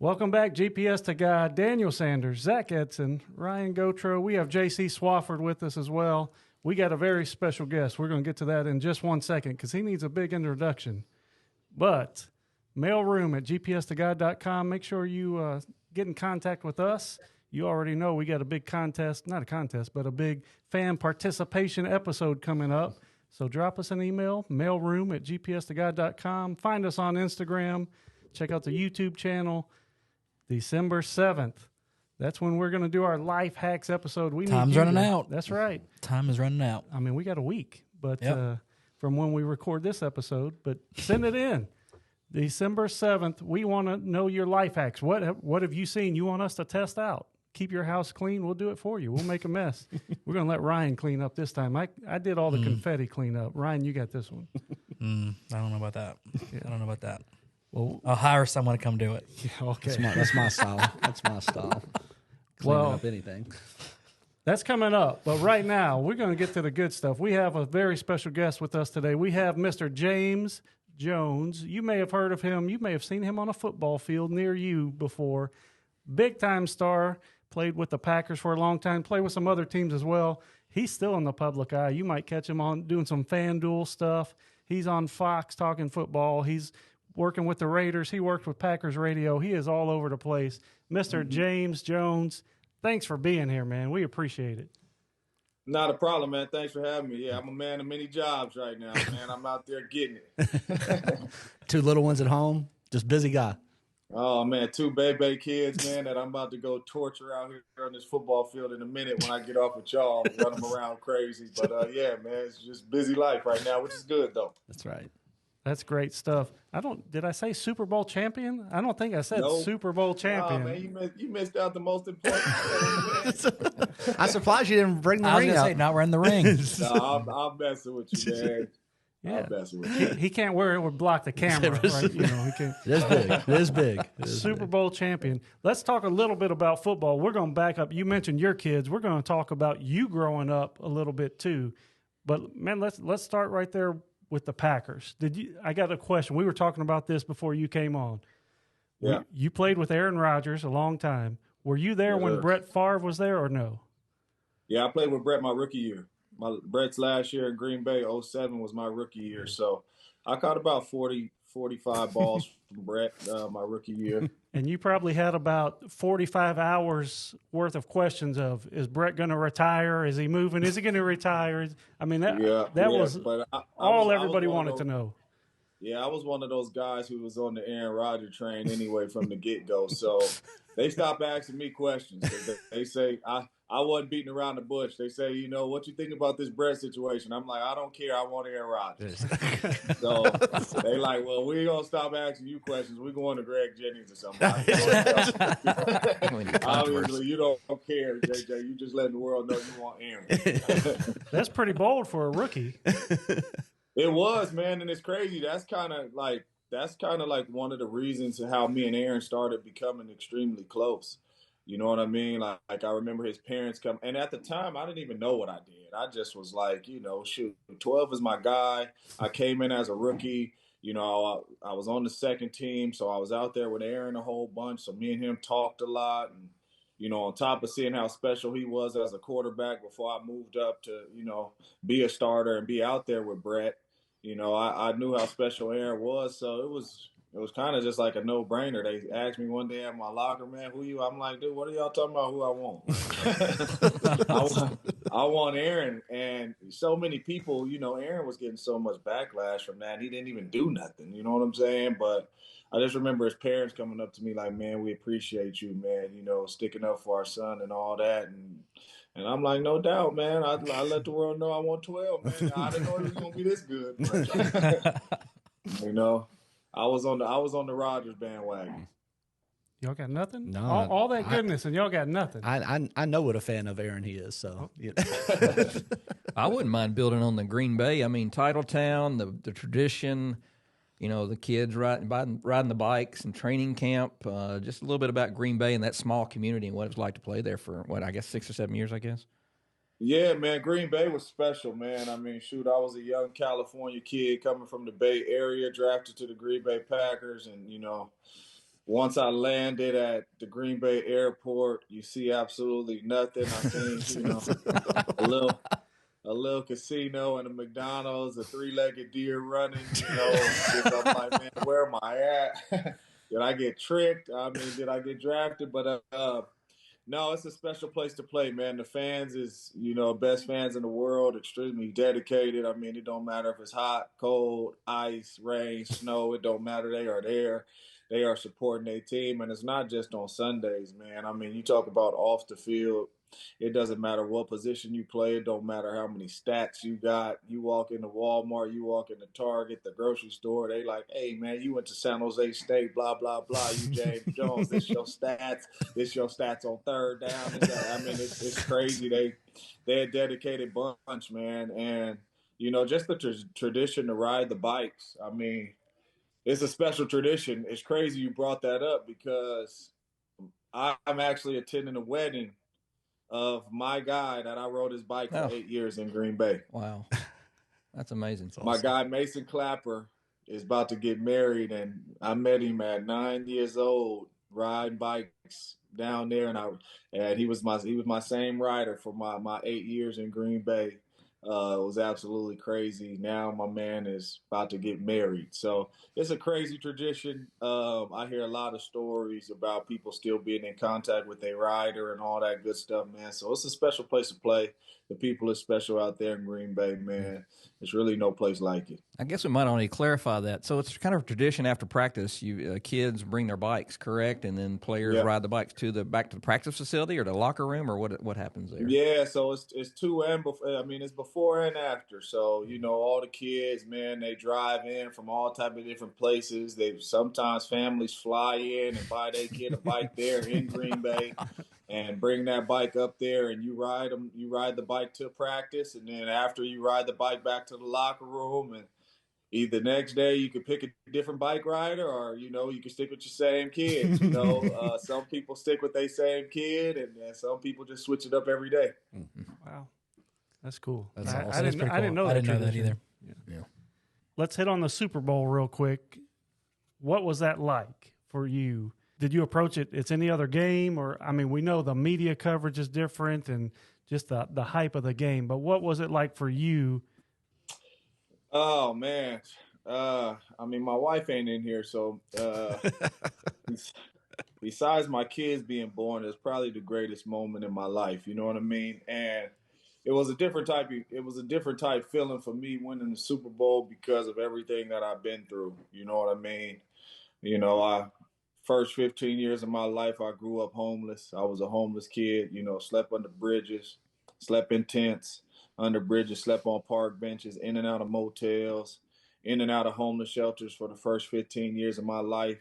Welcome back, GPS to God. Daniel Sanders, Zach Edson, Ryan Gotro. We have J.C. Swafford with us as well. We got a very special guest. We're going to get to that in just 1 second because he needs a big introduction. But mailroom at gpstogod.com. Make sure you get in contact with us. You already know we got a big contest, not a contest, but a big fan participation episode coming up. So drop us an email, mailroom at gpstogod.com. Find us on Instagram. Check out the YouTube channel. December 7th. That's when we're going to do our life hacks episode. Time's running out. That's right. Time is running out. I mean, we got a week, but Yep. from when we record this episode, but send it in. December 7th, we want to know your life hacks. What have you seen you want us to test out? Keep your house clean. We'll do it for you. We'll make a mess. We're going to let Ryan clean up this time. I did all the confetti cleanup. Ryan, you got this one. I don't know about that. Yeah. I don't know about that. Well, I'll hire someone to come do it. yeah, okay. That's my style. That's my style. Cleaning Well, up anything. That's coming up. But right now, we're going to get to the good stuff. We have a very special guest with us today. We have Mr. James Jones. You may have heard of him. You may have seen him on a football field near you before. Big-time star. Played with the Packers for a long time. Played with some other teams as well. He's still in the public eye. You might catch him on doing some FanDuel stuff. He's on Fox talking football. He's working with the Raiders. He worked with Packers Radio. He is all over the place. Mr. James Jones, thanks for being here, man. We appreciate it. Not a problem, man. Thanks for having me. Yeah, I'm a man of many jobs right now, man. I'm out there getting it. 2 little ones at home. Just busy guy. Oh, man, 2 baby kids, man, that I'm about to go torture out here on this football field in a minute when I get off with y'all and run them around crazy. But, yeah, man, it's just busy life right now, which is good, though. That's right. That's great stuff. Did I say Super Bowl champion? I don't think I said No. Super Bowl champion. Oh, man, you missed out the most important part. I'm surprised you didn't bring the I was ring going to say, up. not wearing the ring. No, I'm messing with you, man. Yeah. I'm messing with you. He can't wear it. It would block the camera, right? You know, he can't. It is big. It is big. It is Super big. Bowl champion. Let's talk a little bit about football. We're going to back up. You mentioned your kids. We're going to talk about you growing up a little bit too. But man, let's start right there with the Packers. I got a question. We were talking about this before you came on. Yeah. You played with Aaron Rodgers a long time. Were you there Yes, when sir. Brett Favre was there or no? Yeah, I played with Brett my rookie year. Brett's last year in Green Bay, 07 was my rookie year. So I caught about 40, 45 balls from Brett my rookie year. And you probably had about 45 hours worth of questions of, is Brett going to retire? Is he moving? Is he going to retire? I mean, that was but everybody wanted to know. Yeah, I was one of those guys who was on the Aaron Rodgers train anyway from the get-go. So they stopped asking me questions. They say, I wasn't beating around the bush. They say, what you think about this Brett situation? I'm like, I don't care. I want Aaron Rodgers. So they like, well, we ain't going to stop asking you questions. We're going to Greg Jennings or somebody. Obviously, you don't care, JJ. You just letting the world know you want Aaron. That's pretty bold for a rookie. It was, man, and it's crazy. That's kind of like one of the reasons how me and Aaron started becoming extremely close. You know what I mean? Like I remember his parents come, and at the time I didn't even know what I did. I just was like, shoot, 12 is my guy. I came in as a rookie. I was on the second team, so I was out there with Aaron a whole bunch. So me and him talked a lot, and on top of seeing how special he was as a quarterback before I moved up to, be a starter and be out there with Brett, I knew how special Aaron was. So it was kind of just like a no-brainer. They asked me one day at my locker, man, who you? I'm like, dude, what are y'all talking about who I want? I want Aaron. And so many people, Aaron was getting so much backlash from that. He didn't even do nothing. You know what I'm saying? But I just remember his parents coming up to me like, man, we appreciate you, man, sticking up for our son and all that. And I'm like, no doubt, man. I let the world know I want 12, man. I didn't know it was going to be this good. I was on the Rodgers bandwagon. Y'all got nothing? No. All that goodness, and y'all got nothing. I know what a fan of Aaron he is. So I wouldn't mind building on the Green Bay. I mean, Titletown, the tradition, the kids riding the bikes and training camp. Just a little bit about Green Bay and that small community and what it was like to play there for, 6 or 7 years, I guess. Yeah, man, Green Bay was special, man. I mean, shoot, I was a young California kid coming from the Bay Area, drafted to the Green Bay Packers, and, once I landed at the Green Bay airport, you see absolutely nothing. I seen, a little casino and a McDonald's, a three-legged deer running, just I'm like, man, where am I at? Did I get tricked? I mean, did I get drafted? But no, it's a special place to play, man. The fans is, best fans in the world, extremely dedicated. I mean, it don't matter if it's hot, cold, ice, rain, snow. It don't matter. They are there. They are supporting their team. And it's not just on Sundays, man. I mean, you talk about off the field. It doesn't matter what position you play. It don't matter how many stats you got. You walk into Walmart, you walk into Target, the grocery store. They like, hey, man, you went to San Jose State, blah, blah, blah. You James Jones. This your stats. This your stats on third down. I mean, it's crazy. They're a dedicated bunch, man. And, just the tradition to ride the bikes. I mean, it's a special tradition. It's crazy you brought that up because I'm actually attending a wedding of my guy that I rode his bike for 8 years in Green Bay. Wow. That's amazing. That's my guy, Mason Clapper, is about to get married, and I met him at 9 years old riding bikes down there, and he was my same rider for my 8 years in Green Bay. It was absolutely crazy. Now my man is about to get married. So it's a crazy tradition. I hear a lot of stories about people still being in contact with their rider and all that good stuff, man. So it's a special place to play. The people are special out there in Green Bay, man. There's really no place like it. I guess we might only clarify that. So it's kind of a tradition after practice. Kids bring their bikes, correct? And then players ride the bikes back to the practice facility or the locker room, or what happens there? Yeah, so it's to and before. I mean, it's before and after. So all the kids, man, they drive in from all type of different places. Sometimes families fly in and buy their kid a bike there in Green Bay. And bring that bike up there, and you ride the bike to practice, and then after you ride the bike back to the locker room, and either next day you could pick a different bike rider, or you can stick with your same kids. Some people stick with their same kid, and some people just switch it up every day. Wow, that's cool. That's awesome. I didn't know I that. didn't know that either. Yeah. Let's hit on the Super Bowl real quick. What was that like for you? Did you approach it? It's any other game, or we know the media coverage is different and just the hype of the game. But what was it like for you? Oh man, my wife ain't in here, so besides my kids being born, it's probably the greatest moment in my life. You know what I mean? And it was a different type feeling for me winning the Super Bowl because of everything that I've been through. You know what I mean? First 15 years of my life, I grew up homeless. I was a homeless kid, slept under bridges, slept in tents, under bridges, slept on park benches, in and out of motels, in and out of homeless shelters for the first 15 years of my life.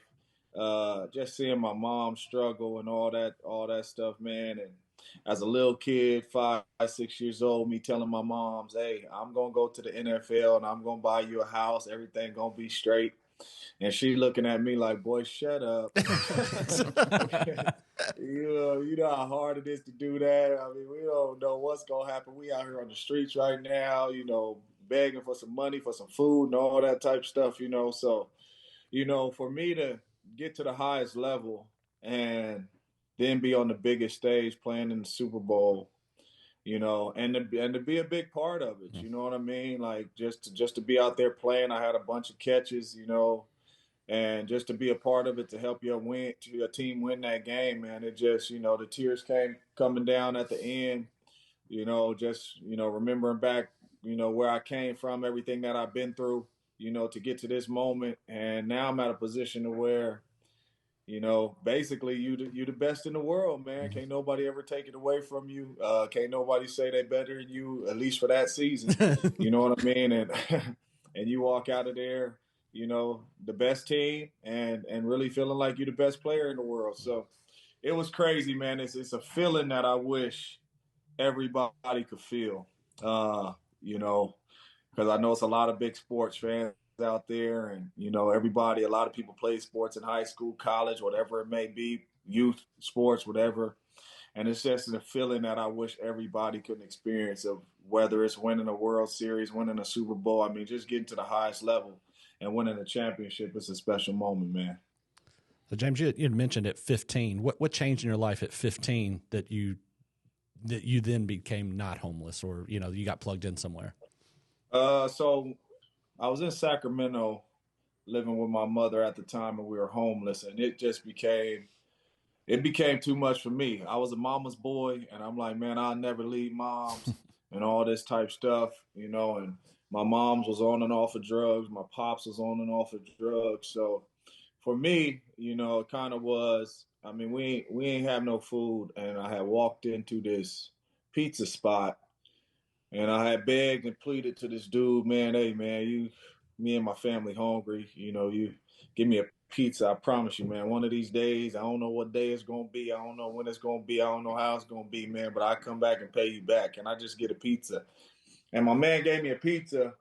Just seeing my mom struggle and all that stuff, man. And as a little kid, 5, 6 years old, me telling my moms, hey, I'm going to go to the NFL and I'm going to buy you a house. Everything going to be straight. And she looking at me like, boy, shut up. You know how hard it is to do that. I mean, we don't know what's going to happen. We out here on the streets right now, begging for some money, for some food and all that type of stuff, So, for me to get to the highest level and then be on the biggest stage playing in the Super Bowl, and to be a big part of it, you know what I mean? Like just to be out there playing. I had a bunch of catches, and just to be a part of it, to help your team win that game, man. It just, the tears came coming down at the end, remembering back, where I came from, everything that I've been through, to get to this moment. And now I'm at a position to where, basically you the best in the world, man. Can't nobody ever take it away from you. Can't nobody say they better than you, at least for that season. You know what I mean? And and you walk out of there, the best team and really feeling like you're the best player in the world. So it was crazy, man. It's a feeling that I wish everybody could feel, because I know it's a lot of big sports fans out there, and a lot of people play sports in high school, college, whatever it may be, youth sports, whatever. And it's just a feeling that I wish everybody could experience, of whether it's winning a World Series, winning a Super Bowl. Just getting to the highest level and winning a championship is a special moment, man. So James, you had mentioned at 15. What changed in your life at 15 that you then became not homeless, or you got plugged in somewhere? So I was in Sacramento living with my mother at the time, and we were homeless, and it became too much for me. I was a mama's boy, and I'm like, man, I'll never leave moms and all this type stuff, and my mom's was on and off of drugs. My pops was on and off of drugs. So for me, it kind of was, I mean, we ain't have no food, and I had walked into this pizza spot, and I had begged and pleaded to this dude, man, hey, man, me and my family hungry, you give me a pizza. I promise you, man, one of these days, I don't know what day it's going to be. I don't know when it's going to be. I don't know how it's going to be, man, but I come back and pay you back. And I just get a pizza. And my man gave me a pizza,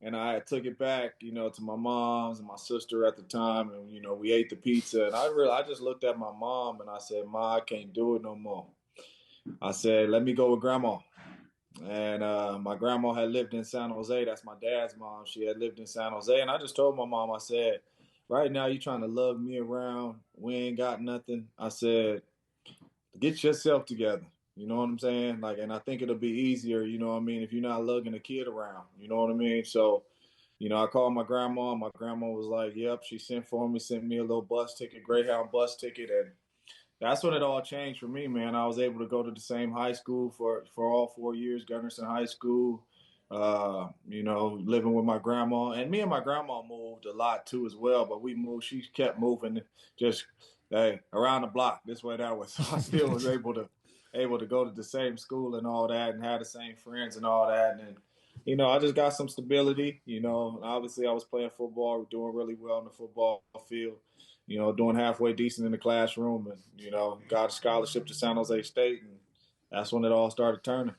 and I took it back, to my mom's and my sister at the time. And, we ate the pizza. And I just looked at my mom and I said, Ma, I can't do it no more. I said, let me go with grandma. And my grandma had lived in San Jose. That's my dad's mom. She had lived in San Jose. And I just told my mom, I said, right now you're trying to lug me around. We ain't got nothing. I said, get yourself together. You know what I'm saying? And I think it'll be easier, if you're not lugging a kid around. You know what I mean? So, I called my grandma. My grandma was like, yep, she sent me a little bus ticket, Greyhound bus ticket. And that's when it all changed for me, man. I was able to go to the same high school for all 4 years, Gunderson High School, living with my grandma. And me and my grandma moved a lot too as well, but we moved. She kept moving just around the block, this way, that way. So I still was able to go to the same school and all that and have the same friends and all that. And, I just got some stability, Obviously I was playing football, doing really well on the football field, doing halfway decent in the classroom, and, got a scholarship to San Jose State, and that's when it all started turning.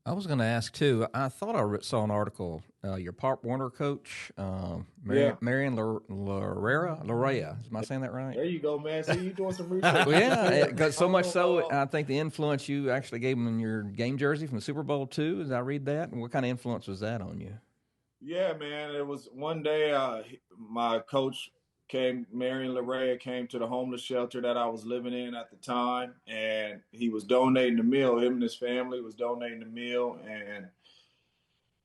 I was going to ask, too, I thought I saw an article, your Pop Warner coach, Marion Larea. Am I saying that right? There you go, man. See, you doing some research. Well, yeah, so much so, I think the influence you actually gave him in your game jersey from the Super Bowl, too. Did I read that? And what kind of influence was that on you? Yeah, man. It was one day my coach Marion Larea came to the homeless shelter that I was living in at the time, and he was donating the meal. Him and his family was donating the meal, and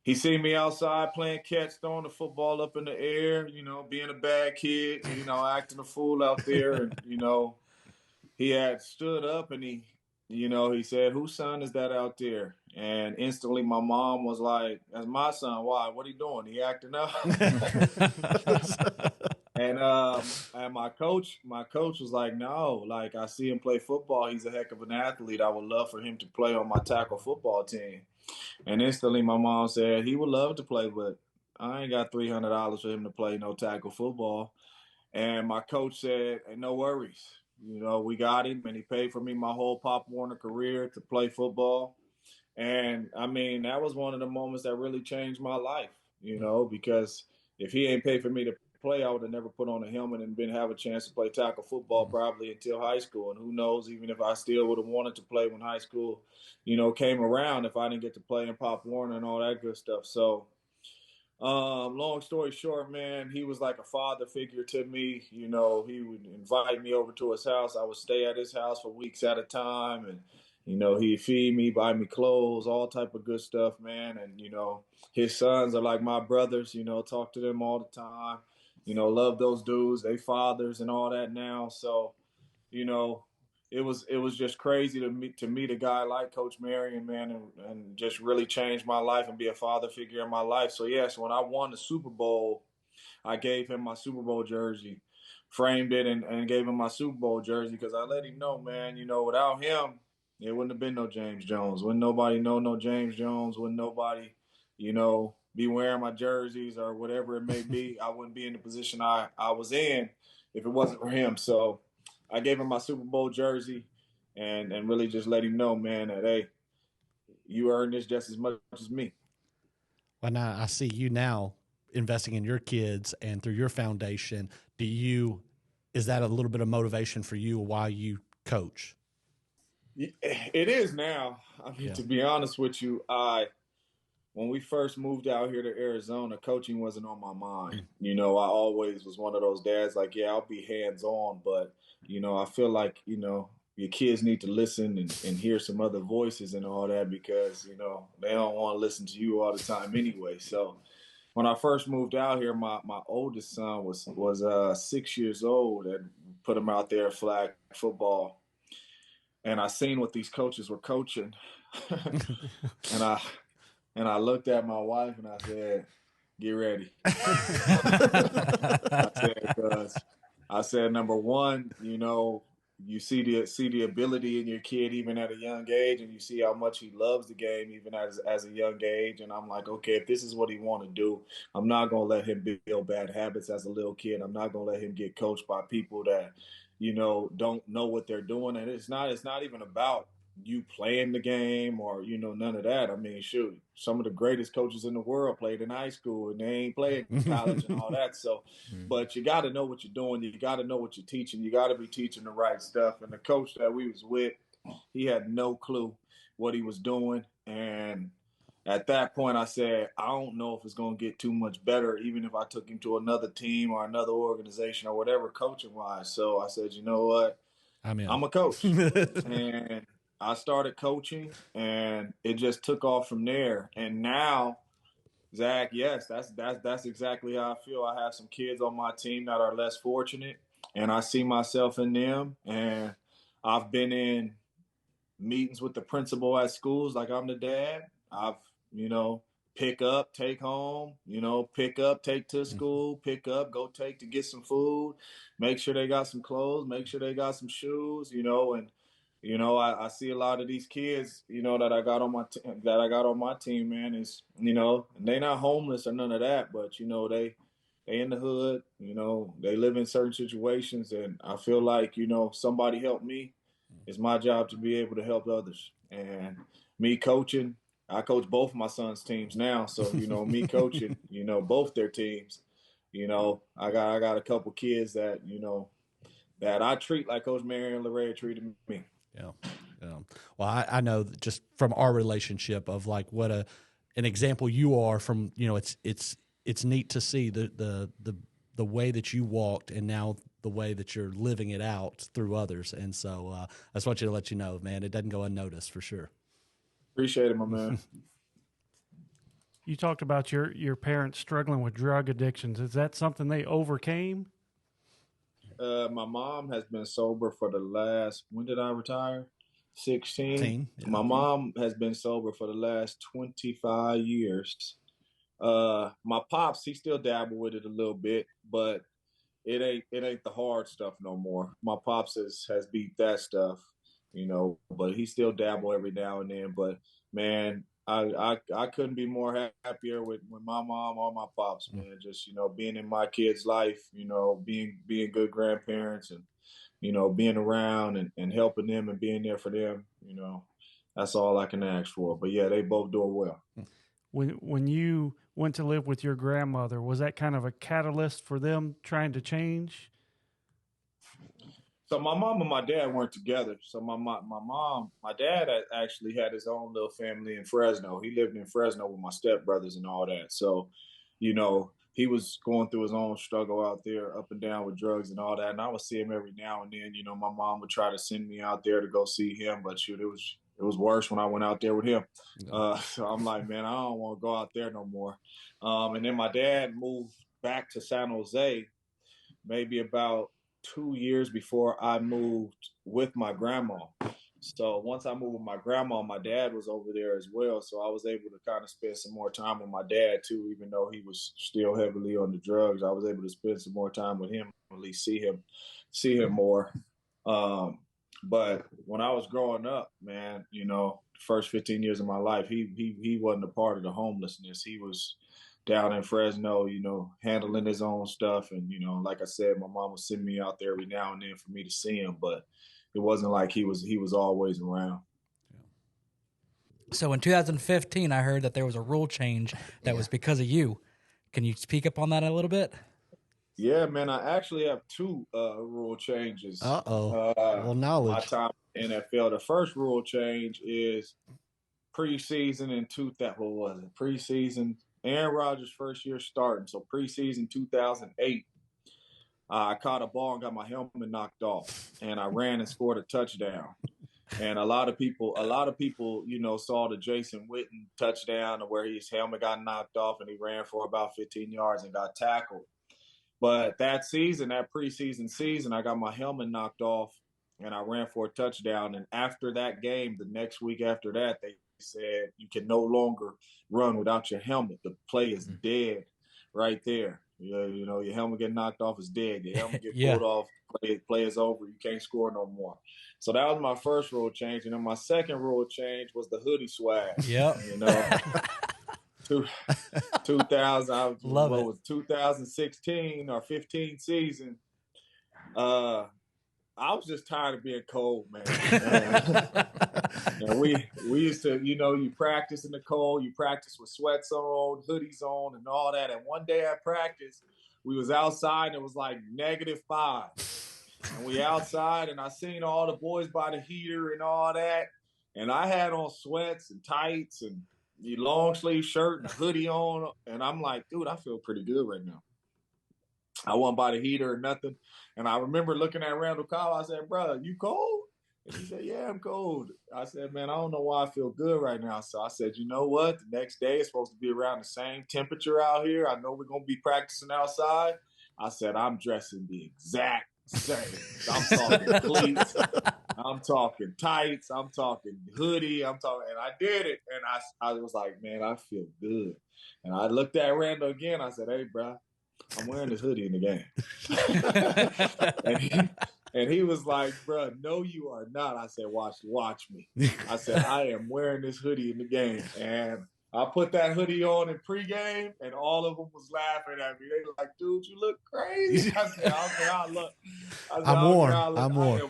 he seen me outside playing catch, throwing the football up in the air, being a bad kid, acting a fool out there. And, he had stood up and he said, whose son is that out there? And instantly my mom was like, that's my son. Why? What he doing? He acting up. And my coach was like, no, I see him play football. He's a heck of an athlete. I would love for him to play on my tackle football team. And instantly my mom said, he would love to play, but I ain't got $300 for him to play no tackle football. And my coach said, hey, no worries. We got him, and he paid for me my whole Pop Warner career to play football. And, I mean, that was one of the moments that really changed my life, because if he ain't paid for me to play, I would have never put on a helmet and have a chance to play tackle football probably until high school. And who knows, even if I still would have wanted to play when high school, came around, if I didn't get to play in Pop Warner and all that good stuff. So, long story short, man, he was like a father figure to me. He would invite me over to his house. I would stay at his house for weeks at a time, and he'd feed me, buy me clothes, all type of good stuff, man. And his sons are like my brothers. Talk to them all the time. Love those dudes. They fathers and all that now. So, it was just crazy to meet a guy like Coach Marion, man, and just really change my life and be a father figure in my life. So, yes, when I won the Super Bowl, I gave him my Super Bowl jersey, framed it, and gave him my Super Bowl jersey because I let him know, man, without him, it wouldn't have been no James Jones. Wouldn't nobody know no James Jones. Wouldn't nobody, be wearing my jerseys or whatever it may be. I wouldn't be in the position I was in if it wasn't for him. So I gave him my Super Bowl jersey and really just let him know, man, that, hey, you earned this just as much as me. Well, now I see you now investing in your kids and through your foundation. Is that a little bit of motivation for you while you coach? It is now. I mean, to be honest with you, when we first moved out here to Arizona, coaching wasn't on my mind. You know, I always was one of those dads like, yeah, I'll be hands on, but you know, I feel like, you know, your kids need to listen and hear some other voices and all that because, you know, they don't want to listen to you all the time anyway. So when I first moved out here, my oldest son was 6 years old and put him out there flag football. And I seen what these coaches were coaching. and I looked at my wife and I said, get ready. I said, number one, you know, you see the ability in your kid even at a young age, and you see how much he loves the game even as a young age. And I'm like, okay, if this is what he want to do, I'm not gonna let him build bad habits as a little kid. I'm not gonna let him get coached by people that, you know, don't know what they're doing. And it's not even about you playing the game or, you know, none of that. I mean, shoot, some of the greatest coaches in the world played in high school and they ain't played in college and all that. So, but you got to know what you're doing. You got to know what you're teaching. You got to be teaching the right stuff. And the coach that we was with, he had no clue what he was doing. And at that point, I said, I don't know if it's going to get too much better, even if I took him to another team or another organization or whatever, coaching wise. So I said, you know what? I'm a coach. And I started coaching, and it just took off from there. And now, Zach, yes, that's exactly how I feel. I have some kids on my team that are less fortunate, and I see myself in them. And I've been in meetings with the principal at schools like I'm the dad. I've, you know, pick up, take home, you know, pick up, take to school, pick up, go take to get some food, make sure they got some clothes, make sure they got some shoes, you know, and you know, I see a lot of these kids, you know, that I got on my team, man, is, you know, and they not homeless or none of that, but you know, they in the hood, you know, they live in certain situations, and I feel like, you know, somebody helped me. It's my job to be able to help others. And me coaching, I coach both my son's teams now, so you know, me coaching, you know, both their teams, you know, I got a couple kids that, you know, that I treat like Coach Marion Larrea treated me. Yeah. Well, I know that just from our relationship of like what an example you are from, you know, it's neat to see the way that you walked and now the way that you're living it out through others. And so I just want you to let you know, man, it doesn't go unnoticed for sure. Appreciate it, my man. You talked about your parents struggling with drug addictions. Is that something they overcame? My mom has been sober for the last, when did I retire? 16. Yeah. My mom has been sober for the last 25 years. My pops, he still dabble with it a little bit, but it ain't the hard stuff no more. My pops has beat that stuff, you know, but he still dabble every now and then. But man, I couldn't be more happier with my mom or my pops, man. Just, you know, being in my kid's life, you know, being good grandparents and, you know, being around and helping them and being there for them, you know, that's all I can ask for. But yeah, they both doing well. When you went to live with your grandmother, was that kind of a catalyst for them trying to change? So my mom and my dad weren't together. So my dad actually had his own little family in Fresno. He lived in Fresno with my stepbrothers and all that. So, you know, he was going through his own struggle out there, up and down with drugs and all that. And I would see him every now and then. You know, my mom would try to send me out there to go see him, but shoot, it was worse when I went out there with him. So I'm like, man, I don't want to go out there no more. And then my dad moved back to San Jose maybe about 2 years before I moved with my grandma. So once I moved with my grandma, my dad was over there as well. So I was able to kind of spend some more time with my dad too, even though he was still heavily on the drugs. I was able to spend some more time with him, at least see him more. But when I was growing up, man, you know, the first 15 years of my life, he wasn't a part of the homelessness. He was down in Fresno, you know, handling his own stuff. And, you know, like I said, my mom would send me out there every now and then for me to see him, but it wasn't like he was always around. So in 2015, I heard that there was a rule change that was because of you. Can you speak up on that a little bit? Yeah, man, I actually have two rule changes. Well, knowledge. My time in NFL. The first rule change is preseason in 2000. What was it? Preseason. Aaron Rodgers' first year starting, so preseason 2008. I caught a ball and got my helmet knocked off, and I ran and scored a touchdown. And a lot of people, saw the Jason Witten touchdown where his helmet got knocked off and he ran for about 15 yards and got tackled. But that season, that preseason season, I got my helmet knocked off and I ran for a touchdown. And after that game, the next week after that, they said you can no longer run without your helmet. The play is dead right there. Your helmet get knocked off is dead. Your helmet get pulled off, play is over. You can't score no more. So that was my first rule change. And then my second rule change was the hoodie swag. Yep. 2000, Love it. Was 2016 or 15 season. I was just tired of being cold, man. And we used to, you practice in the cold, you practice with sweats on, hoodies on, and all that. And one day at practice, we was outside and it was like -5. And we outside and I seen all the boys by the heater and all that. And I had on sweats and tights and the long sleeve shirt and a hoodie on. And I'm like, dude, I feel pretty good right now. I wasn't by the heater or nothing. And I remember looking at Randall Cobb. I said, bro, you cold? And he said, yeah, I'm cold. I said, man, I don't know why I feel good right now. So I said, you know what? The next day it's supposed to be around the same temperature out here. I know we're going to be practicing outside. I said, I'm dressing the exact same. I'm talking cleats. I'm talking tights. I'm talking hoodie. And I did it. And I was like, man, I feel good. And I looked at Randall again. I said, hey, bro, I'm wearing this hoodie in the game. and he was like, bro, no, you are not. I said, watch me. I said, I am wearing this hoodie in the game. And I put that hoodie on in pregame, and all of them was laughing at me. They were like, dude, you look crazy. I said, I'm warm. I am warm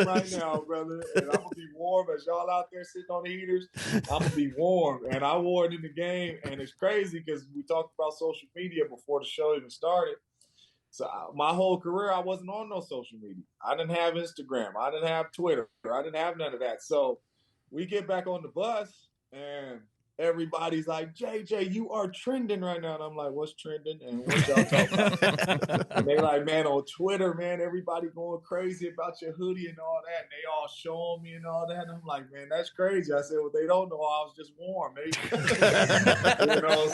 right now, brother. And I'm going to be warm as y'all out there sitting on the heaters. I'm going to be warm. And I wore it in the game. And it's crazy because we talked about social media before the show even started. So my whole career, I wasn't on no social media. I didn't have Instagram. I didn't have Twitter. I didn't have none of that. So we get back on the bus, and everybody's like, JJ, you are trending right now. And I'm like, what's trending? And what y'all talking about? And they like, man, on Twitter, man, everybody going crazy about your hoodie and all that. And they all showing me and all that. And I'm like, man, that's crazy. I said, well, they don't know I was just warm.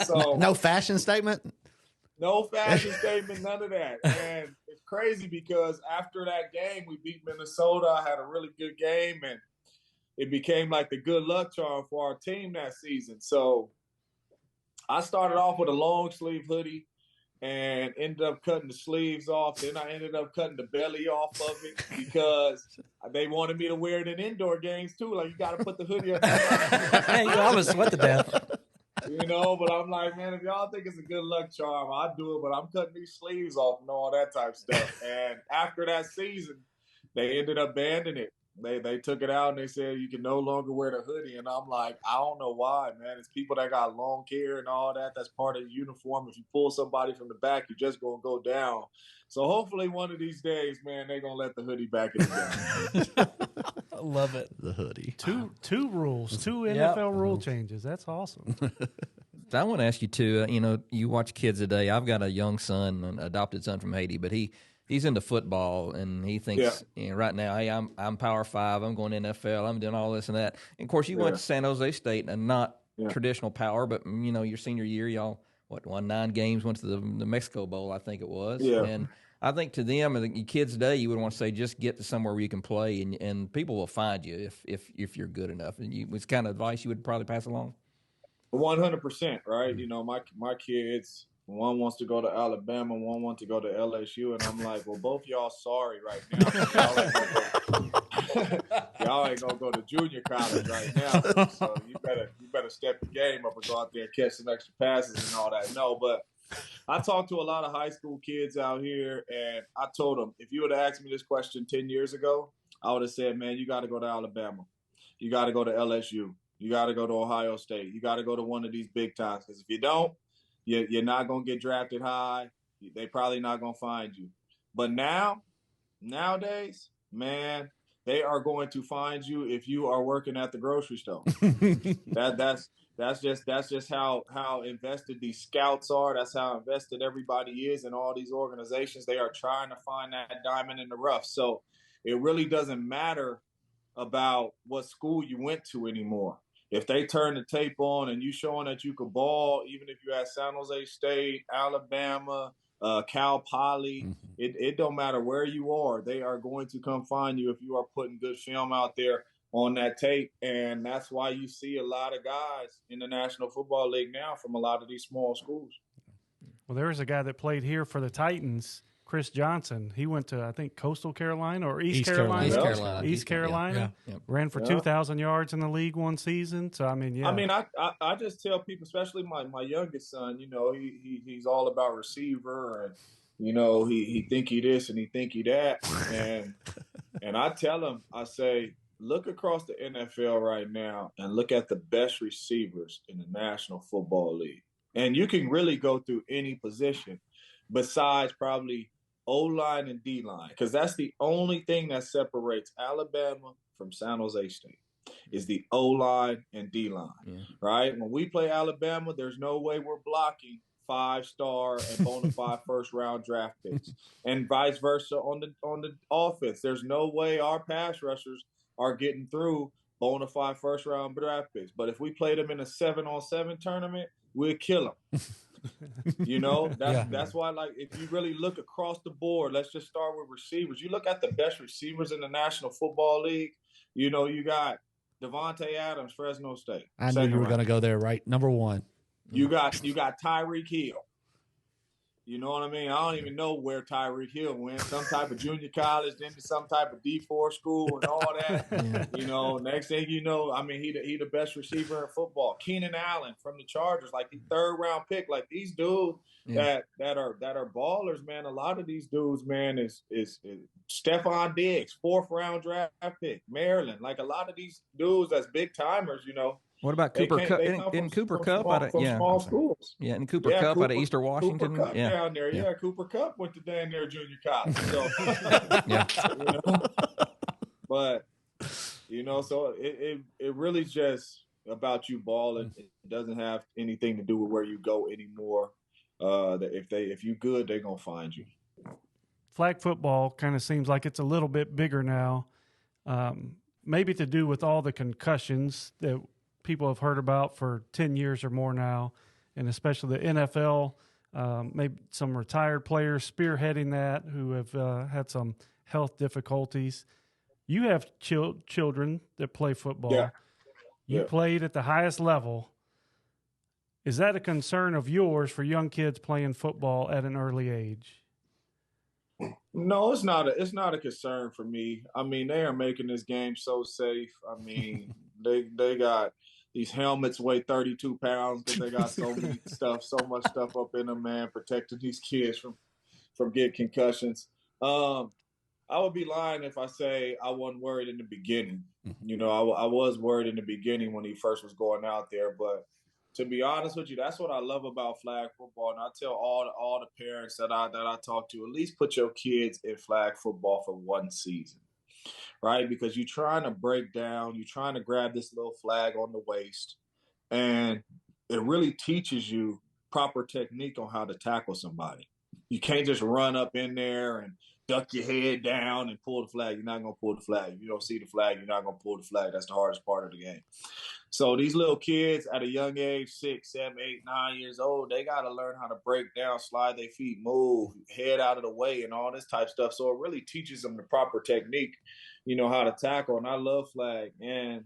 So no fashion statement? No fashion statement, none of that. And it's crazy because after that game, we beat Minnesota. I had a really good game, and it became like the good luck charm for our team that season. So I started off with a long sleeve hoodie and ended up cutting the sleeves off. Then I ended up cutting the belly off of it because they wanted me to wear it in indoor games too. Like, you got to put the hoodie up. Hey, you almost sweat to death. But I'm like, man, if y'all think it's a good luck charm, I'll do it. But I'm cutting these sleeves off and all that type of stuff. And after that season, they ended up banning it. They took it out and they said you can no longer wear the hoodie. And I'm like, I don't know why, man. It's people that got long hair and all that. That's part of the uniform. If you pull somebody from the back, you're just going to go down. So hopefully one of these days, man, they're going to let the hoodie back in the game. I love it. The hoodie. Two rules, two NFL rule changes. That's awesome. I want to ask you too. You watch kids today. I've got a young son, an adopted son from Haiti, but he's into football and he thinks right now, hey, I'm Power 5. I'm going to NFL. I'm doing all this and that. And of course, you went to San Jose State and not traditional power, but your senior year, y'all won 9 games, went to the Mexico Bowl, I think it was. Yeah. And I think to them, and the kids today, you would want to say just get to somewhere where you can play, and people will find you if you're good enough. And it's kind of advice you would probably pass along. 100%, right? My kids, one wants to go to Alabama, one wants to go to LSU, and I'm like, well, both y'all sorry right now. Y'all ain't gonna go to junior college right now. So you better step your game up and go out there and catch some extra passes and all that. No, but I talked to a lot of high school kids out here, and I told them, if you would have asked me this question 10 years ago, I would have said, man, you got to go to Alabama. You got to go to LSU. You got to go to Ohio State. You got to go to one of these big times. Because if you don't, you're not going to get drafted high. They probably not going to find you. But nowadays, man, they are going to find you if you are working at the grocery store. That's just how invested these scouts are. That's how invested everybody is in all these organizations. They are trying to find that diamond in the rough. So it really doesn't matter about what school you went to anymore. If they turn the tape on and you showing that you could ball, even if you're at San Jose State, Alabama, Cal Poly, it don't matter where you are. They are going to come find you if you are putting good film out there on that tape. And that's why you see a lot of guys in the National Football League now from a lot of these small schools. Well, there was a guy that played here for the Titans, Chris Johnson. He went to, I think, Coastal Carolina or East Carolina. East Carolina. Yeah. Ran for 2,000 yards in the league one season. So, I mean, yeah. I mean, I just tell people, especially my youngest son, you know, he's all about receiver and, you know, he think he this and he think he that. And I tell him, I say, look across the NFL right now and look at the best receivers in the National Football League. And you can really go through any position besides probably O-line and D-line, because that's the only thing that separates Alabama from San Jose State is the O-line and D-line, right? When we play Alabama, there's no way we're blocking 5-star and bona fide first-round draft picks, and vice versa on the offense. There's no way our pass rushers are getting through bona fide first-round draft picks. But if we played them in a 7-on-7 tournament, we'll kill them. You know, that's why, like, if you really look across the board, let's just start with receivers. You look at the best receivers in the National Football League, you know, you got Devontae Adams, Fresno State. I knew you were going to go there, right? Number one. You got Tyreek Hill. You know what I mean? I don't even know where Tyreek Hill went. Some type of junior college, then to some type of D4 school and all that. You know, next thing you know, I mean, he the best receiver in football. Keenan Allen from the Chargers, like the 3rd round pick. Like these dudes that are ballers, man. A lot of these dudes, man, is Stephon Diggs, 4th round draft pick, Maryland. Like a lot of these dudes that's big timers, you know. What about Cooper Cup? In Cooper Cup out of small schools. Yeah, and Cooper Cup out of Eastern Washington. Cooper Cup down there. Yeah, Cooper Cup went to down there junior college. So, you know, but you know, so it really just about you balling. It doesn't have anything to do with where you go anymore. If you good, they're gonna find you. Flag football kind of seems like it's a little bit bigger now. Maybe to do with all the concussions that people have heard about for 10 years or more now, and especially the NFL, maybe some retired players spearheading that who have had some health difficulties. You have children that play football. Yeah. You played at the highest level. Is that a concern of yours for young kids playing football at an early age? No, it's not a concern for me. I mean, they are making this game so safe. I mean, they got these helmets weigh 32 pounds because they got so much stuff up in them, man, protecting these kids from getting concussions. I would be lying if I say I wasn't worried in the beginning. You know, I was worried in the beginning when he first was going out there, but to be honest with you, that's what I love about flag football. And I tell all the parents that I talk to, at least put your kids in flag football for one season, right? Because you're trying to break down, you're trying to grab this little flag on the waist, and it really teaches you proper technique on how to tackle somebody. You can't just run up in there and duck your head down and pull the flag. You're not going to pull the flag. If you don't see the flag, you're not going to pull the flag. That's the hardest part of the game. So these little kids at a young age, 6, 7, 8, 9 years old, they got to learn how to break down, slide their feet, move, head out of the way, and all this type of stuff. So it really teaches them the proper technique, you know, how to tackle. And I love flag. And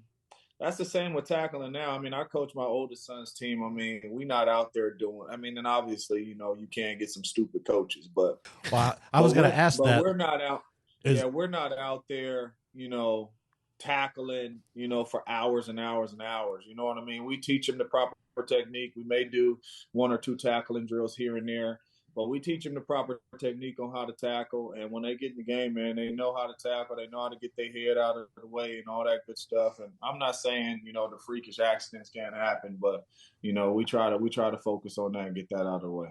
that's the same with tackling now. I mean, I coach my oldest son's team. I mean, we not out there doing – I mean, and obviously, you know, you can't get some stupid coaches. But I was going to ask that. But we're not out – we're not out there, you know, tackling, you know, for hours and hours and hours. You know what I mean? We teach them the proper technique. We may do 1 or 2 tackling drills here and there, but we teach them the proper technique on how to tackle. And when they get in the game, man, they know how to tackle. They know how to get their head out of the way and all that good stuff. And I'm not saying, you know, the freakish accidents can't happen, but, you know, we try to focus on that and get that out of the way.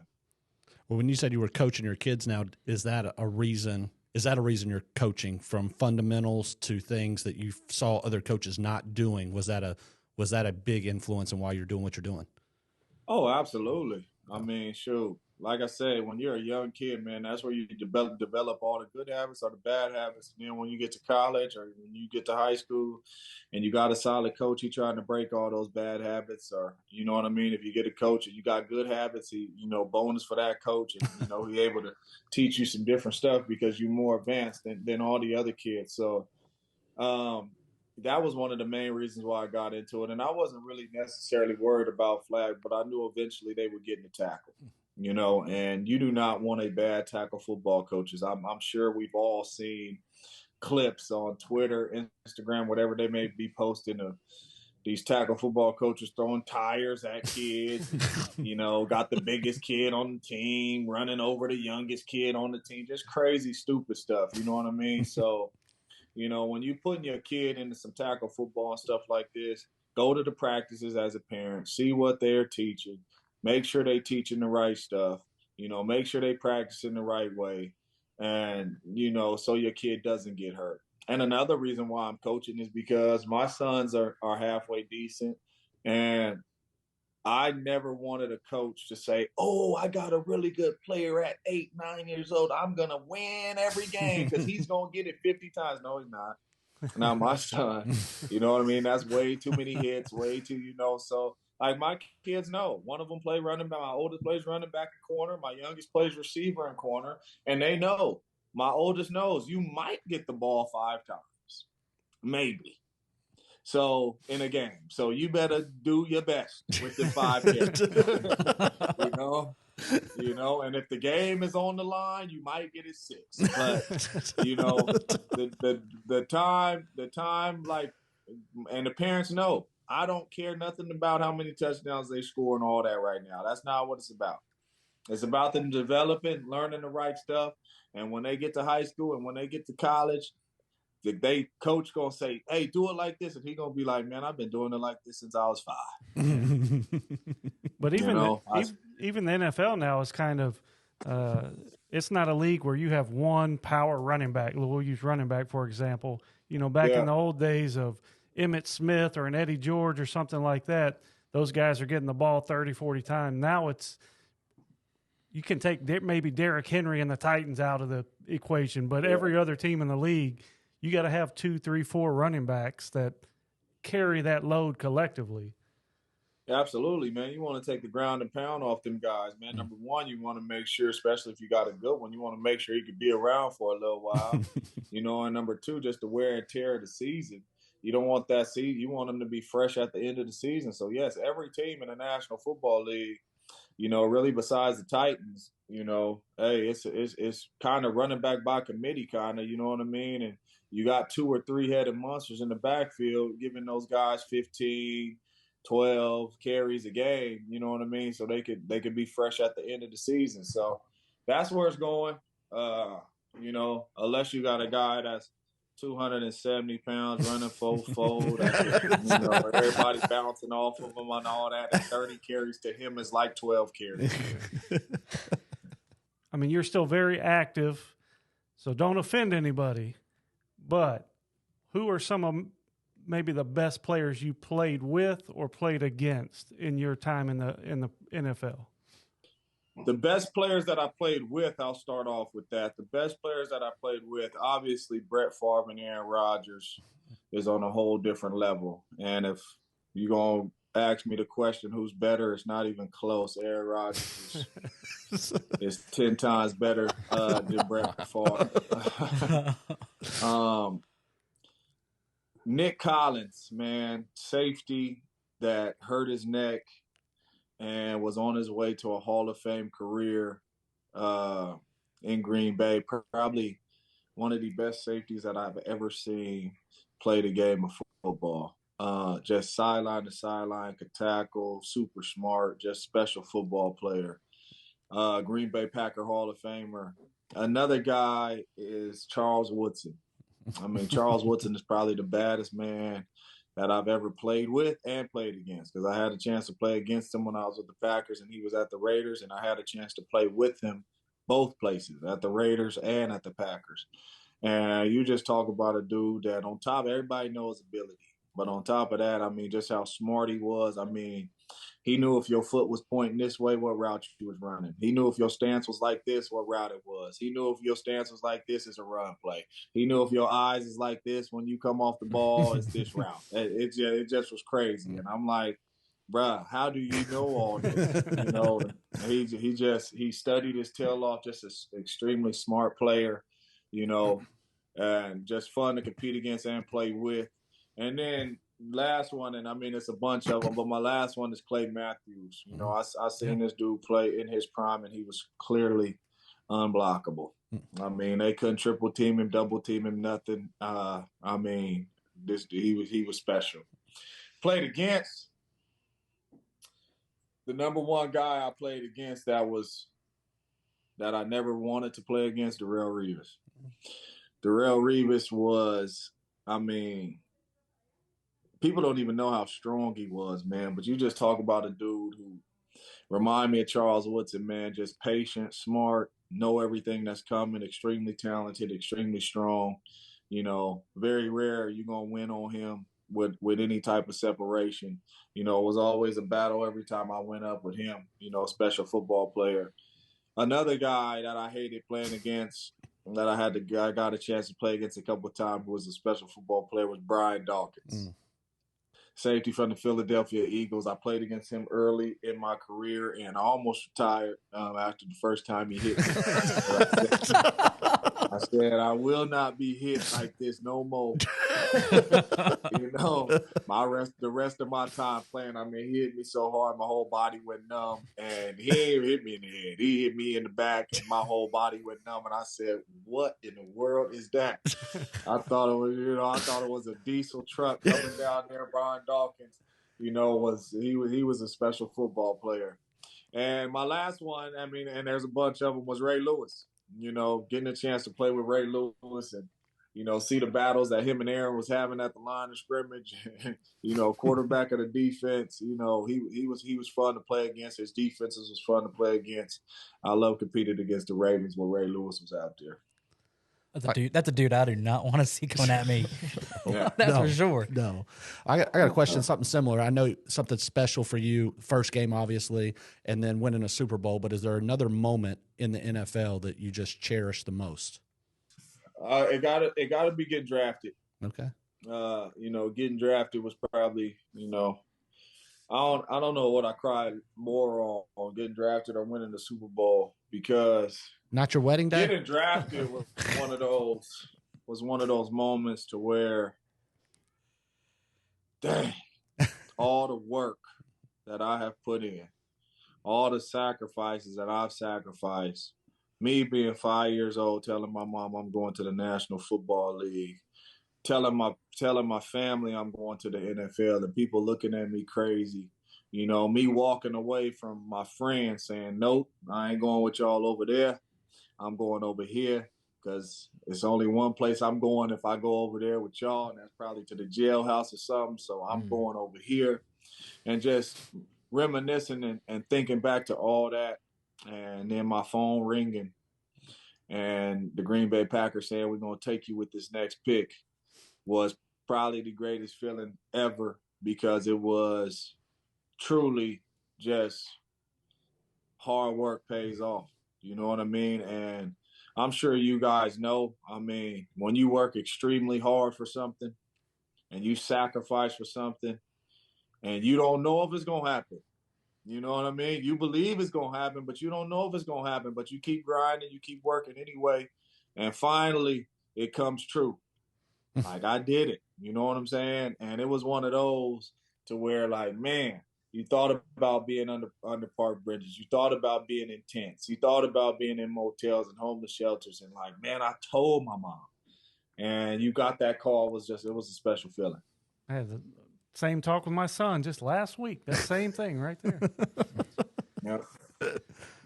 Well, when you said you were coaching your kids now, is that a reason? Is that a reason you're coaching, from fundamentals to things that you saw other coaches not doing? Was that a big influence in why you're doing what you're doing? Oh, absolutely. I mean, shoot, like I said, when you're a young kid, man, that's where you develop all the good habits or the bad habits. And then when you get to college or when you get to high school and you got a solid coach, he trying to break all those bad habits, or, you know what I mean? If you get a coach and you got good habits, he, bonus for that coach. And, he able to teach you some different stuff because you're more advanced than all the other kids. So, that was one of the main reasons why I got into it. And I wasn't really necessarily worried about flag, but I knew eventually they would get in the tackle, and you do not want a bad tackle football coaches. I'm sure we've all seen clips on Twitter, Instagram, whatever they may be posting of these tackle football coaches throwing tires at kids, got the biggest kid on the team running over the youngest kid on the team, just crazy, stupid stuff. You know what I mean? So, when you're putting your kid into some tackle football and stuff like this, go to the practices as a parent, see what they're teaching, make sure they're teaching the right stuff, make sure they practice in the right way, and, so your kid doesn't get hurt. And another reason why I'm coaching is because my sons are halfway decent, and I never wanted a coach to say, oh, I got a really good player at 8, 9 years old. I'm going to win every game because he's going to get it 50 times. No, he's not. Now, my son, you know what I mean? That's way too many hits, way too, So, like, my kids know. One of them play running back. My oldest plays running back in corner. My youngest plays receiver in corner. And they know. My oldest knows you might get the ball 5 times. Maybe. So in a game, so you better do your best with the 5 hits, and if the game is on the line, you might get it 6. But the time, like, and the parents know. I don't care nothing about how many touchdowns they score and all that right now. That's not what it's about. It's about them developing, learning the right stuff, and when they get to high school and when they get to college, they coach gonna say, hey, do it like this, and he gonna be like, man, I've been doing it like this since I was 5. But even the NFL now is kind of it's not a league where you have one power running back. We'll use running back for example. Back in the old days of Emmitt Smith or an Eddie George or something like that, those guys are getting the ball 30, 40 times. Now you can take maybe Derrick Henry and the Titans out of the equation, but every other team in the league, you got to have 2, 3, 4 running backs that carry that load collectively. Absolutely, man. You want to take the ground and pound off them guys, man. Number one, you want to make sure, especially if you got a good one, you want to make sure he could be around for a little while. And number two, just the wear and tear of the season. You don't want that season. You want them to be fresh at the end of the season. So, yes, every team in the National Football League, really besides the Titans, hey, it's kind of running back by committee kind of, you know what I mean? And you got 2 or 3-headed monsters in the backfield, giving those guys 15, 12 carries a game, you know what I mean? So they could be fresh at the end of the season. So that's where it's going. Unless you got a guy that's 270 pounds running 4-4, everybody bouncing off of him and all that. And 30 carries to him is like 12 carries. I mean, you're still very active, so don't offend anybody. But who are some of maybe the best players you played with or played against in your time in the NFL? The best players that I played with, I'll start off with that. The best players that I played with, obviously Brett Favre and Aaron Rodgers is on a whole different level. And if you're going to ask me the question, who's better, it's not even close. Aaron Rodgers is 10 times better than Brett Favre. Nick Collins, man, safety that hurt his neck and was on his way to a Hall of Fame career in Green Bay. Probably one of the best safeties that I've ever seen play the game of football. Just sideline to sideline, could tackle, super smart, just special football player. Green Bay Packer Hall of Famer. Another guy is Charles Woodson. I mean, Charles Woodson is probably the baddest man that I've ever played with and played against, because I had a chance to play against him when I was with the Packers and he was at the Raiders, and I had a chance to play with him both places, at the Raiders and at the Packers. And you just talk about a dude that on top, everybody knows ability. But on top of that, I mean, just how smart he was. I mean, he knew if your foot was pointing this way, what route you was running. He knew if your stance was like this, what route it was. He knew if your stance was like this, it's a run play. He knew if your eyes is like this when you come off the ball, it's this route. It just was crazy. And I'm like, bruh, how do you know all this? You know, he studied his tail off. Just an extremely smart player, you know, and just fun to compete against and play with. And then last one, and I mean it's a bunch of them, but my last one is Clay Matthews. You know, I seen this dude play in his prime, and he was clearly unblockable. I mean, they couldn't triple team him, double team him, nothing. I mean, he was special. Played against the number one guy I played against that I never wanted to play against, Darrelle Revis. Darrelle Revis was, I mean, people don't even know how strong he was, man. But you just talk about a dude who remind me of Charles Woodson, man. Just patient, smart, know everything that's coming, extremely talented, extremely strong. You know, very rare you're going to win on him with any type of separation. You know, it was always a battle every time I went up with him, you know, special football player. Another guy that I hated playing against, that I got a chance to play against a couple of times, who was a special football player, was Brian Dawkins. Safety from the Philadelphia Eagles. I played against him early in my career, and I almost retired after the first time he hit me. I said, I will not be hit like this no more. You know, the rest of my time playing, I mean, he hit me so hard, my whole body went numb. And he didn't hit me in the head. He hit me in the back, and my whole body went numb. And I said, what in the world is that? I thought it was a diesel truck coming down there. Brian Dawkins, you know, he was a special football player. And my last one, I mean, and there's a bunch of them, was Ray Lewis. You know, getting a chance to play with Ray Lewis and, you know, see the battles that him and Aaron was having at the line of scrimmage. You know, quarterback of the defense. You know, he was fun to play against. His defenses was fun to play against. I love competing against the Ravens when Ray Lewis was out there. That's a dude I do not want to see coming at me. Yeah. That's for sure. No. I got a question, something similar. I know something special for you, first game, obviously, and then winning a Super Bowl, but is there another moment in the NFL that you just cherish the most? It gotta be getting drafted. Okay. You know, getting drafted was probably, you know, I don't know what I cried more on getting drafted or winning the Super Bowl, because not your wedding day. Getting drafted was one of those moments to where, dang, all the work that I have put in, all the sacrifices that I've sacrificed, me being 5 years old, telling my mom I'm going to the National Football League, telling my family I'm going to the NFL, and people looking at me crazy. You know, me walking away from my friends saying, nope, I ain't going with y'all over there. I'm going over here, because it's only one place I'm going if I go over there with y'all, and that's probably to the jailhouse or something. So I'm going over here, and just reminiscing and thinking back to all that. And then my phone ringing, and the Green Bay Packers saying, we're going to take you with this next pick, was probably the greatest feeling ever, because it was truly just hard work pays off. You know what I mean? And I'm sure you guys know, I mean, when you work extremely hard for something and you sacrifice for something and you don't know if it's going to happen, you know what I mean? You believe it's going to happen, but you don't know if it's going to happen, but you keep grinding, you keep working anyway. And finally it comes true. Like, I did it, you know what I'm saying? And it was one of those to where, like, man, you thought about being under park bridges. You thought about being in tents. You thought about being in motels and homeless shelters. And like, man, I told my mom. And you got that call. It was a special feeling. I had the same talk with my son just last week. That same thing right there. Yep.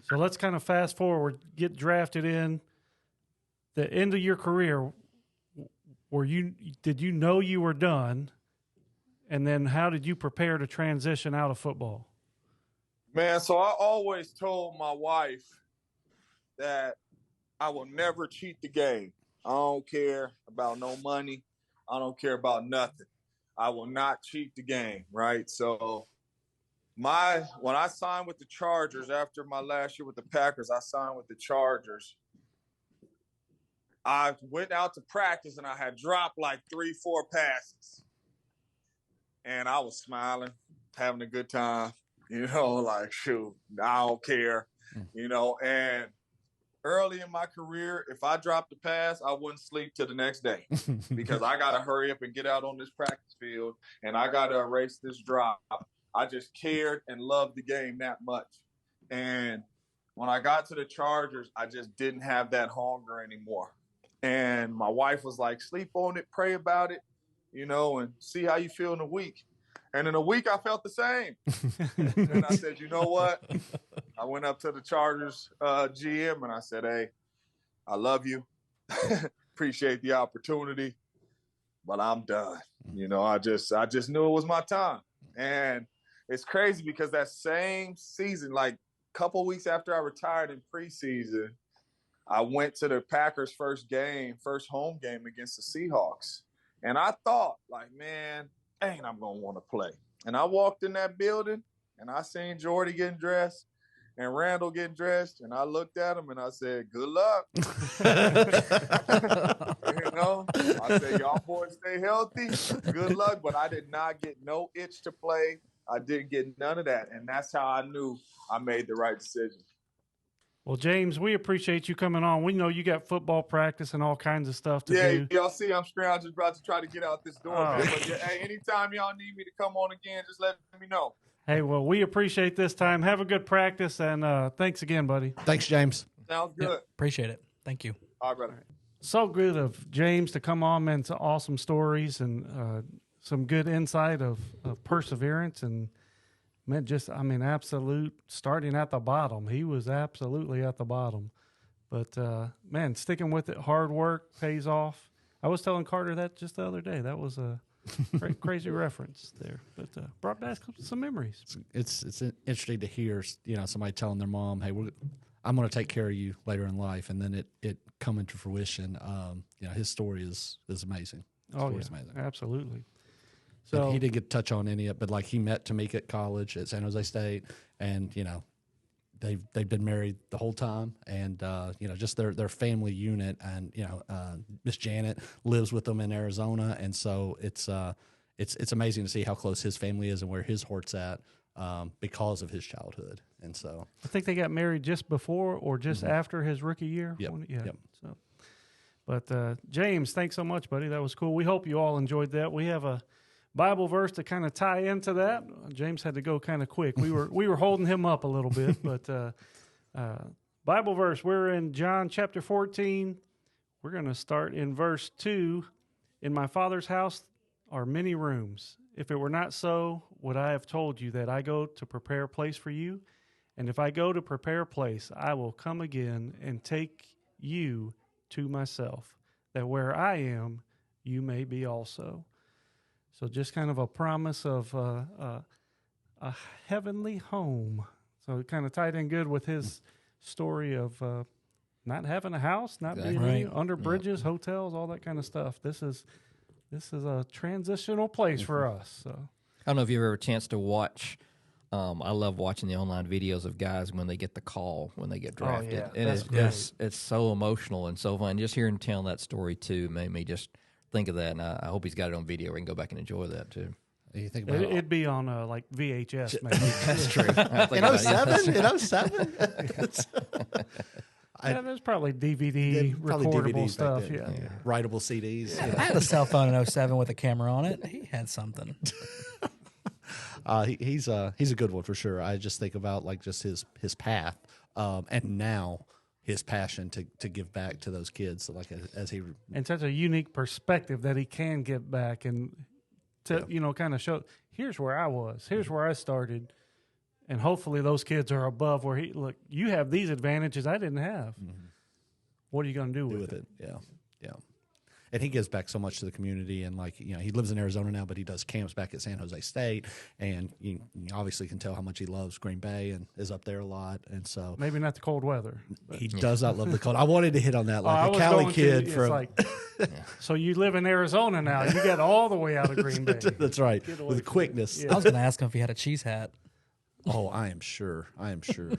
So let's kind of fast forward, get drafted in. The end of your career, did you know you were done? And then how did you prepare to transition out of football? Man, so I always told my wife that I will never cheat the game. I don't care about no money. I don't care about nothing. I will not cheat the game, right? So when I signed with the Chargers after my last year with the Packers, I signed with the Chargers. I went out to practice and I had dropped like 3-4 passes. And I was smiling, having a good time, like, shoot, I don't care, and early in my career, if I dropped a pass, I wouldn't sleep till the next day because I got to hurry up and get out on this practice field and I got to erase this drop. I just cared and loved the game that much. And when I got to the Chargers, I just didn't have that hunger anymore. And my wife was like, sleep on it, pray about it, and see how you feel in a week. And in a week, I felt the same. And I said, you know what? I went up to the Chargers GM and I said, hey, I love you. Appreciate the opportunity, but I'm done. I just knew it was my time. And it's crazy because that same season, like a couple weeks after I retired in preseason, I went to the Packers' first home game against the Seahawks. And I thought, like, man, ain't I'm going to want to play. And I walked in that building, and I seen Jordy getting dressed and Randall getting dressed, and I looked at him, and I said, good luck. I said, y'all boys stay healthy. Good luck. But I did not get no itch to play. I didn't get none of that. And that's how I knew I made the right decision. Well, James, we appreciate you coming on. We know you got football practice and all kinds of stuff to do. Yeah, y'all see I'm scrounging about to try to get out this door. Man. But hey, anytime y'all need me to come on again, just let me know. Hey, well, we appreciate this time. Have a good practice, and thanks again, buddy. Thanks, James. Sounds good. Yep, appreciate it. Thank you. All right, brother. So good of James to come on, man. Some awesome stories and some good insight of perseverance and absolute starting at the bottom. He was absolutely at the bottom. But, sticking with it, hard work pays off. I was telling Carter that just the other day. That was a crazy reference there. But brought back some memories. It's interesting to hear, somebody telling their mom, hey, I'm going to take care of you later in life, and then it coming to fruition. His story is amazing. Amazing. Absolutely. So he didn't get to touch on any of it, but like he met Tamika at college at San Jose State, and they've been married the whole time, and just their family unit, and Miss Janet lives with them in Arizona, and so it's amazing to see how close his family is and where his heart's at because of his childhood, and so I think they got married just before or just after his rookie year. Yep. Yep. So, but James, thanks so much, buddy. That was cool. We hope you all enjoyed that. We have a Bible verse to kind of tie into that. James had to go kind of quick. We were holding him up a little bit, but Bible verse. We're in John chapter 14. We're going to start in verse 2. In my Father's house are many rooms. If it were not so, would I have told you that I go to prepare a place for you? And if I go to prepare a place, I will come again and take you to myself, that where I am, you may be also. So just kind of a promise of a heavenly home. So it kind of tied in good with his story of not having a house, not being under bridges, hotels, all that kind of stuff. This is a transitional place for us. So I don't know if you ever had a chance to watch. I love watching the online videos of guys when they get the call when they get drafted. Oh, yeah. And it's so emotional and so fun. Just hearing him tell that story too made me just think of that, and I hope he's got it on video. We can go back and enjoy that too. You think about it'd be on like VHS, maybe. That's true. In 07? In 07? There's probably DVD recordable DVDs stuff. then. Yeah. Writable CDs. I had a cell phone in 07 with a camera on it. He had something. He's a good one for sure. I just think about like just his path, and now his passion to give back to those kids, like as he and such a unique perspective that he can give back and to kind of show. Here's where I was. Here's where I started, and hopefully those kids are above where he look. You have these advantages I didn't have. Mm-hmm. What are you going to do with it? Yeah. and he gives back so much to the community. And like, you know, he lives in Arizona now, but he does camps back at San Jose State, and you obviously can tell how much he loves Green Bay and is up there a lot. And so Maybe not the cold weather. he does not love the cold. I wanted to hit on that, I like a was Cali going kid it's from. like, so you live in Arizona now. You got all the way out of Green Bay. That's right, with quickness. I was going to ask him if he had a cheese hat. Oh, I am sure. I'm sure.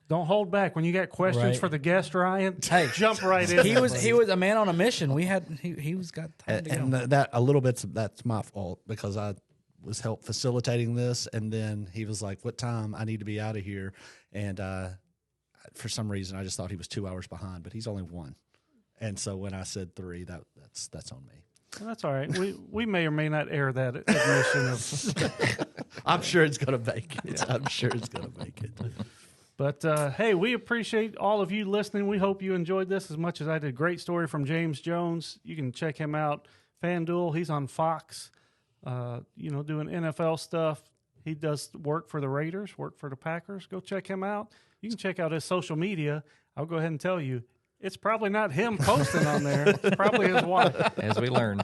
Don't hold back when you got questions Right. for the guest, Ryan. Hey, jump right in. He was a man on a mission. He was got time to go. And that a little bit, that's my fault because I was help facilitating this, and then he was like, "What time? I need to be out of here." And for some reason, I just thought he was 2 hours behind, but he's only one. And so when I said 3, that's on me. Well, that's all right. We may or may not air that admission of. I'm sure it's going to make it. I'm sure it's going to make it. But hey, we appreciate all of you listening. We hope you enjoyed this as much as I did. Great story from James Jones. You can check him out. FanDuel. He's on Fox. Doing NFL stuff. He does work for the Raiders, work for the Packers. Go check him out. You can check out his social media. I'll go ahead and tell you, it's probably not him posting on there. It's probably his wife. As we learned.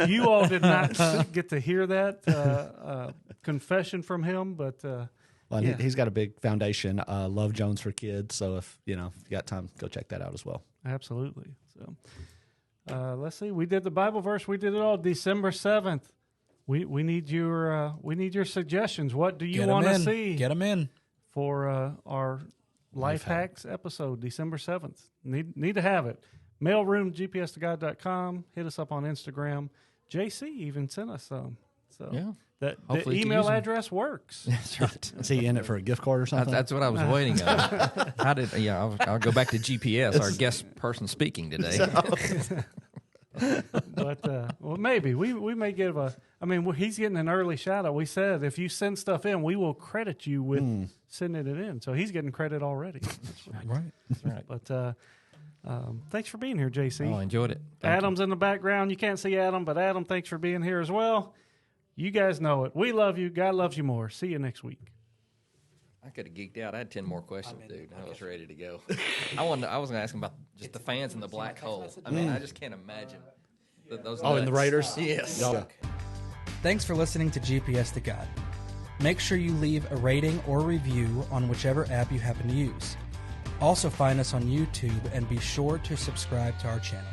You all did not get to hear that confession from him, but Well, he's got a big foundation, Love Jones for Kids. So if you got time, go check that out as well. Absolutely. So let's see. We did the Bible verse. We did it all. December 7th. We need your suggestions. What do you want to see? Get them in for our Life Hacks episode, December 7th. Need to have it. Mailroom@gpstogod.com. Hit us up on Instagram. JC even sent us some. So Yeah. the Hopefully you can email use 'em. address works. That's right. Is he in it for a gift card or something? That's what I was waiting on. I'll go back to GPS, our guest person speaking today. But maybe we may give he's getting an early shout out. We said if you send stuff in, we will credit you with sending it in. So he's getting credit already. right. But thanks for being here, JC. Oh, I enjoyed it. Thank Adam's in the background. You can't see Adam, but Adam, thanks for being here as well. You guys know it. We love you. God loves you more. See you next week. I could have geeked out. I had 10 more questions, dude. I was ready to go. I was going to ask him about just the fans in the black hole. I mean, I just can't imagine those. in the Raiders? Yes. Yeah. Thanks for listening to GPS to God. Make sure you leave a rating or review on whichever app you happen to use. Also find us on YouTube and be sure to subscribe to our channel.